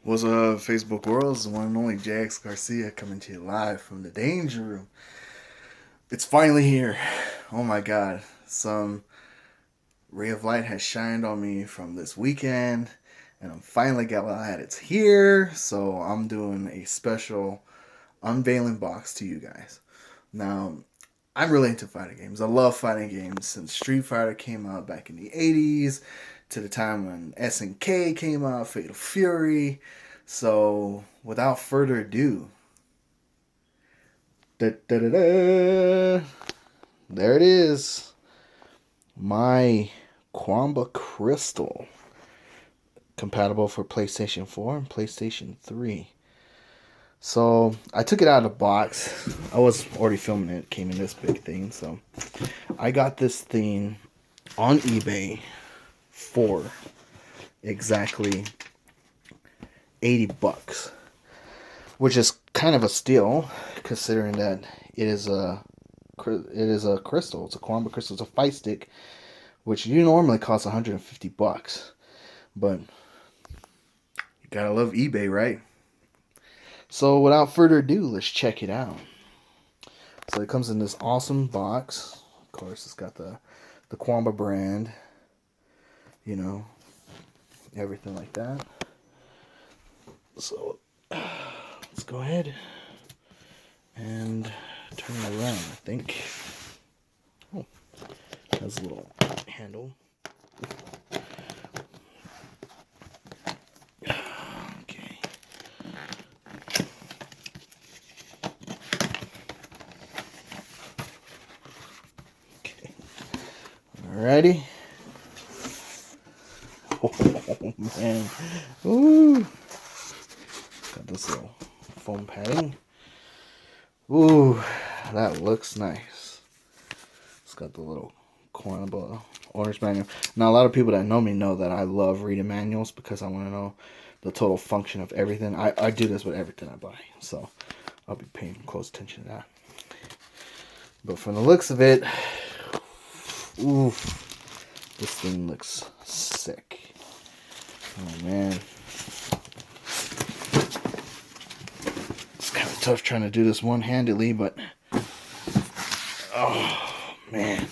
What's up, Facebook world? It's the one and only JX Garcia coming to you live from the Danger Room. It's finally here. Oh my god. Some ray of light has shined on me from this weekend, and I'm finally glad it's here. So I'm doing a special unveiling box to you guys. Now, I'm really into fighting games. I love fighting games since Street Fighter came out back in the 80s to the time when SNK came out, Fatal Fury. So, without further ado, da, da, da, da, there it is. My Qumba Crystal. Compatible for PlayStation 4 and PlayStation 3. So, I took it out of the box. I was already filming it. It came in this big thing. So, I got this thing on eBay for exactly 80 bucks, which is kind of a steal considering that it is a crystal. It's a Qumba crystal. It's a fight stick, which you normally costs 150 bucks. But you gotta love eBay, right? So without further ado, let's check it out. So it comes in this awesome box. Of course, it's got the Qumba brand, you know, everything like that. So let's go ahead and turn it around, I think. Oh, has a little handle. Okay. Okay. Alrighty. Oh man. Ooh. Got this little foam padding. Ooh, that looks nice. It's got the little Qumba owner's manual. Now, a lot of people that know me know that I love reading manuals because I want to know the total function of everything. I do this with everything I buy, so I'll be paying close attention to that. But from the looks of it, ooh, this thing looks sick. Oh man. It's kind of tough trying to do this one-handedly, but oh man.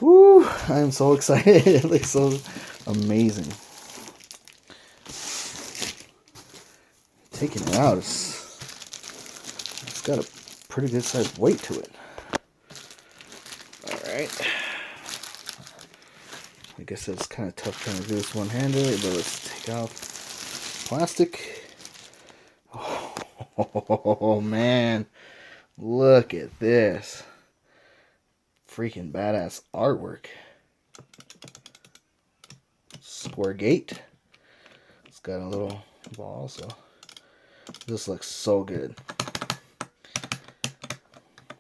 Woo, I'm so excited. It looks so amazing. Taking it out, it's got a pretty good sized weight to it. Alright. I guess it's kind of tough trying to do this one-handed, but let's take off plastic. Oh man, look at this. Freaking badass artwork. Square gate. It's got a little ball, so this looks so good.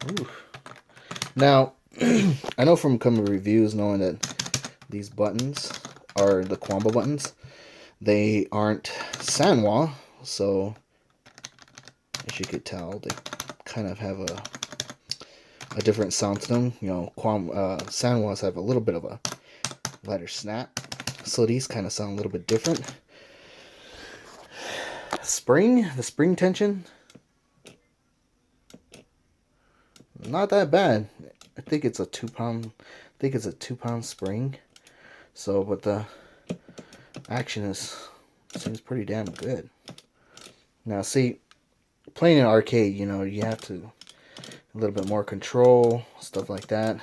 Ooh. Now, I know from coming reviews, knowing that these buttons are the Qumba buttons, they aren't Sanwa, so as you could tell, they kind of have a different sound to them. You know, Sanwas have a little bit of a lighter snap, so these kind of sound a little bit different. The spring tension, not that bad. I think it's a 2 pound. I think it's a 2 pound spring. So, but the action seems pretty damn good. Now, see, playing in arcade, you know, you have to a little bit more control, stuff like that.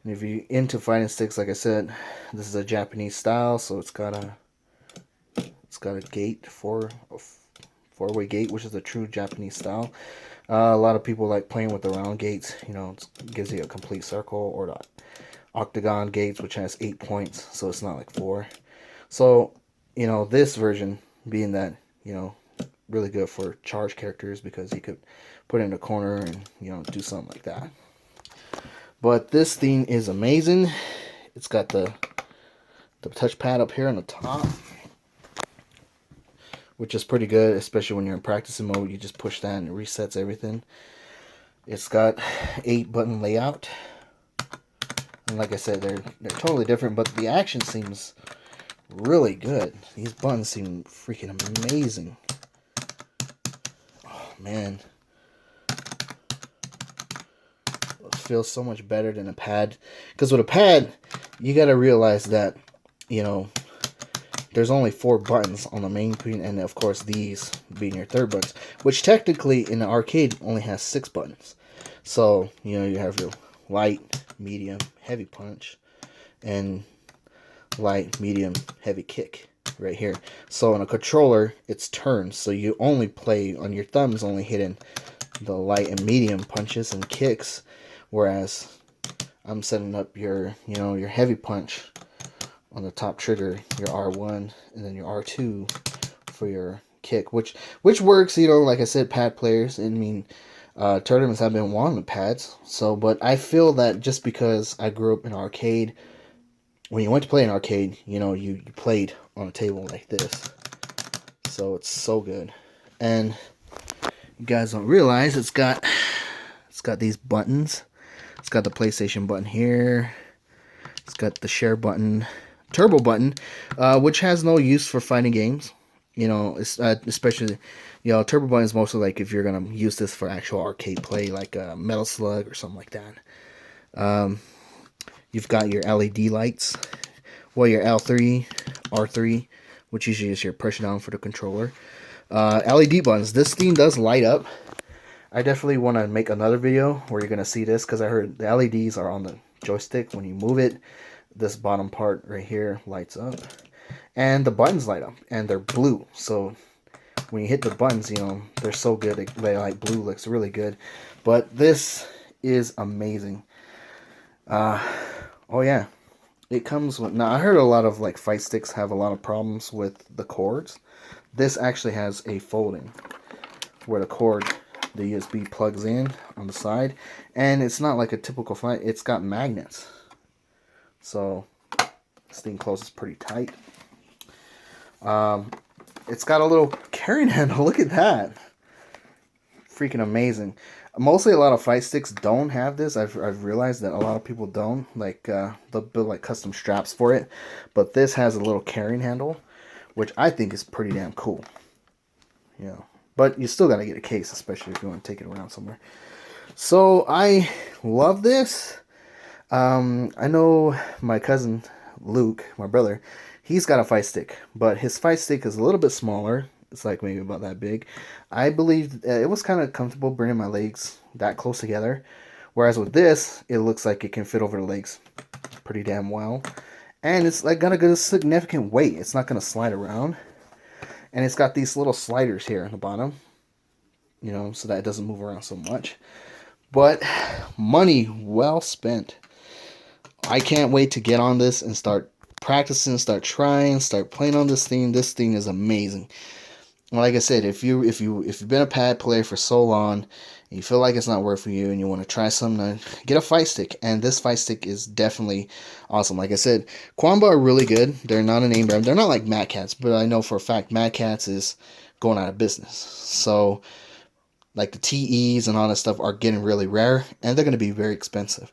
And if you're into fighting sticks, like I said, this is a Japanese style, so it's got a gate four-way gate, which is a true Japanese style. A lot of people like playing with the round gates. You know, it gives you a complete circle, or the octagon gates, which has 8 points, so it's not like 4. So, you know, this version being that, you know, really good for charge characters because you could put it in a corner and, you know, do something like that. But this thing is amazing. It's got the touchpad up here on the top, which is pretty good, especially when you're in practicing mode. You just push that and it resets everything. It's got 8-button layout. And like I said, they're totally different, but the action seems really good. These buttons seem freaking amazing. Oh, man. It feels so much better than a pad. Because with a pad, you got to realize that, you know, there's only 4 buttons on the main screen, and of course these being your third buttons, which technically in the arcade only has 6 buttons. So, you know, you have your light, medium, heavy punch, and light, medium, heavy kick right here. So on a controller, it's turns, so you only play on your thumbs, only hitting the light and medium punches and kicks, whereas I'm setting up your, you know, your heavy punch on the top trigger, your R1, and then your R2 for your kick, which works, you know, like I said, pad players. I mean, tournaments have been wanting pads, so, but I feel that just because I grew up in an arcade, when you went to play an arcade, you know, you played on a table like this, so it's so good. And you guys don't realize it's got these buttons. It's got the PlayStation button here. It's got the share button, turbo button, which has no use for fighting games. You know, especially, you know, turbo button is mostly like if you're gonna use this for actual arcade play, like Metal Slug or something like that. You've got your LED lights, well, your L3, R3, which usually is your push down for the controller. LED buttons. This thing does light up. I definitely want to make another video where you're going to see this, because I heard the LEDs are on the joystick. When you move it, this bottom part right here lights up. And the buttons light up, and they're blue. So when you hit the buttons, you know, they're so good. They like blue, looks really good. But this is amazing. Oh yeah. It comes with, now I heard a lot of like fight sticks have a lot of problems with the cords. This actually has a folding where the cord, the USB plugs in on the side, and it's not like a typical fight. It's got magnets, so this thing closes pretty tight. It's got a little carrying handle. Look at that, freaking amazing. Mostly a lot of fight sticks don't have this. I've realized that a lot of people don't. Like they'll build like custom straps for it, but this has a little carrying handle, which I think is pretty damn cool. You know, but you still gotta get a case, especially if you want to take it around somewhere. So I love this. I know my cousin Luke, my brother, he's got a fight stick, but his fight stick is a little bit smaller. It's like maybe about that big. I believe it was kind of comfortable bringing my legs that close together. Whereas with this, it looks like it can fit over the legs pretty damn well. And it's like got a good significant weight. It's not going to slide around. And it's got these little sliders here on the bottom, you know, so that it doesn't move around so much. But money well spent. I can't wait to get on this and start practicing, start trying, start playing on this thing. This thing is amazing. Like I said, if you've been a pad player for so long, and you feel like it's not worth for you, and you want to try something, get a fight stick. And this fight stick is definitely awesome. Like I said, Qumba are really good. They're not a name brand. They're not like Mad Catz, but I know for a fact Mad Catz is going out of business. So, like the TEs and all that stuff are getting really rare, and they're going to be very expensive.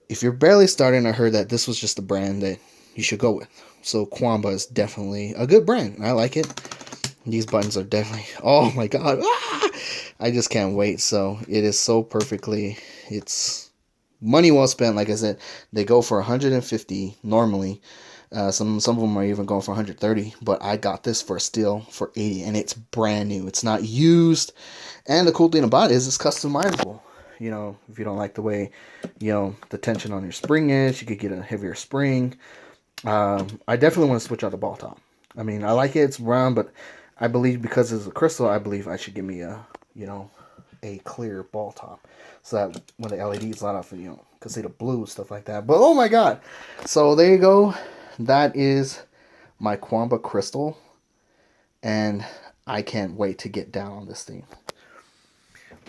If you're barely starting, I heard that this was just a brand that you should go with. So Qumba is definitely a good brand. I like it. These buttons are definitely, oh my god, I just can't wait. So it is so perfectly, it's money well spent. Like I said, they go for 150 normally. Some of them are even going for 130, but I got this for a steal for 80, and it's brand new. It's not used, and the cool thing about it is it's customizable. You know, if you don't like the way, you know, the tension on your spring is, you could get a heavier spring. I definitely want to switch out the ball top. I mean, I like it, it's round, but I believe because it's a crystal, I believe I should give me a, you know, a clear ball top, so that when the LEDs light up, you know, can see the blue stuff like that. But oh my god! So there you go. That is my Qumba crystal, and I can't wait to get down on this thing.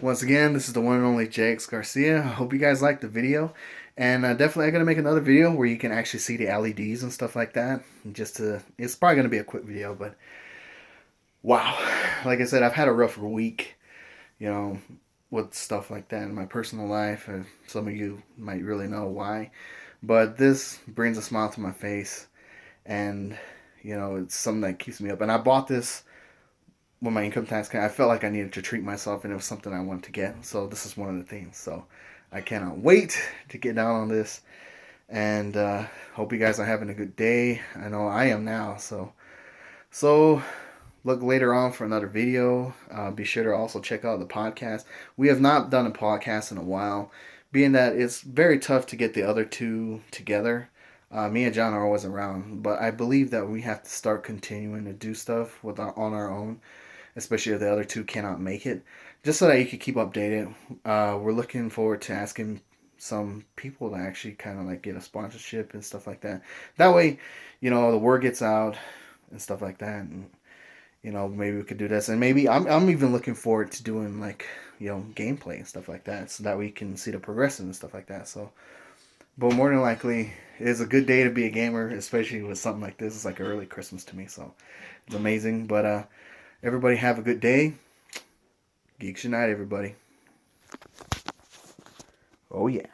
Once again, this is the one and only JX Garcia. I hope you guys liked the video. And definitely I'm going to make another video where you can actually see the LEDs and stuff like that. It's probably going to be a quick video, but wow. Like I said, I've had a rough week, you know, with stuff like that in my personal life. And some of you might really know why. But this brings a smile to my face. And You know, it's something that keeps me up. And I bought this when my income tax came. I felt like I needed to treat myself, and it was something I wanted to get. So this is one of the things. So I cannot wait to get down on this. And hope you guys are having a good day. I know I am now. So look later on for another video. Be sure to also check out the podcast. We have not done a podcast in a while, being that it's very tough to get the other two together. Me and John are always around, but I believe that we have to start continuing to do stuff on our own, especially if the other two cannot make it, just so that you can keep updated. We're looking forward to asking some people to actually kind of like get a sponsorship and stuff like that. That way, you know, the word gets out and stuff like that. And you know, maybe we could do this, and maybe I'm even looking forward to doing like, you know, gameplay and stuff like that, so that we can see the progression and stuff like that. So, but more than likely, it is a good day to be a gamer, especially with something like this. It's like early Christmas to me, so it's amazing. But everybody have a good day. Geeks Unite, everybody. Oh yeah.